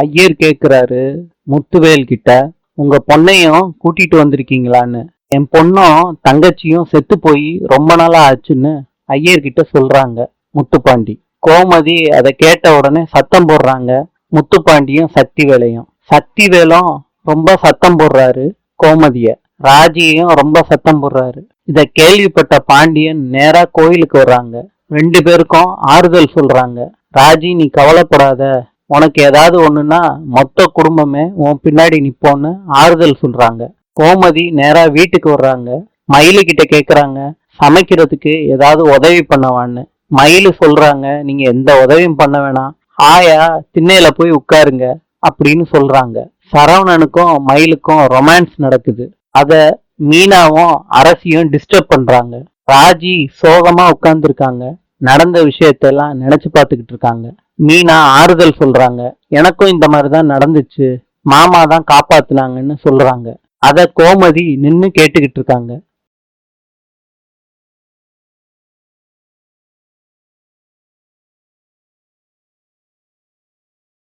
ஐயர் கேக்குறாரு முத்துவேல் கிட்ட, உங்க பொண்ணையும் கூட்டிட்டு வந்திருக்கீங்களான்னு. என் பொண்ணும் தங்கச்சியும் செத்து போய் ரொம்ப நாளா ஆச்சுன்னு ஐயர்கிட்ட சொல்றாங்க முத்துப்பாண்டி. கோமதி அதை கேட்ட உடனே சத்தம் போடுறாங்க. முத்துப்பாண்டியும் சக்திவேலையும். சக்திவேலும் ரொம்ப சத்தம் போடுறாரு கோமதிய. ராஜியையும் ரொம்ப சத்தம் போடுறாரு. இத கேள்விப்பட்ட பாண்டியன் நேரா கோயிலுக்கு வர்றாங்க. 2 பேருக்கும் ஆறுதல் சொல்றாங்க. ராஜி, நீ கவலைப்படாத, உனக்கு ஏதாவது ஒண்ணுன்னா மொத்த குடும்பமே உன் பின்னாடி நிப்போன்னு ஆறுதல் சொல்றாங்க. கோமதி நேரா வீட்டுக்கு வர்றாங்க. மயிலு கிட்ட கேக்குறாங்க, சமைக்கிறதுக்கு ஏதாவது உதவி பண்ணவான்னு. மயிலு சொல்றாங்க, நீங்க எந்த உதவியும் பண்ண வேணாம், ஆயா திண்ணையில போய் உட்காருங்க அப்படின்னு சொல்றாங்க. சரவணனுக்கும் மயிலுக்கும் ரொமான்ஸ் நடக்குது. அத மீனாவும் அரசியும் டிஸ்டர்ப் பண்றாங்க. ராஜி சோகமா உட்கார்ந்துருக்காங்க. நடந்த விஷயத்தெல்லாம் நினைச்சு பார்த்துக்கிட்டு இருக்காங்க. மீனா ஆறுதல் சொல்றாங்க, எனக்கும் இந்த மாதிரிதான் நடந்துச்சு, மாமா தான் காப்பாத்துனாங்கன்னு சொல்றாங்க. அத கோமதி நின்னு கேட்டுக்கிட்டு இருக்காங்க.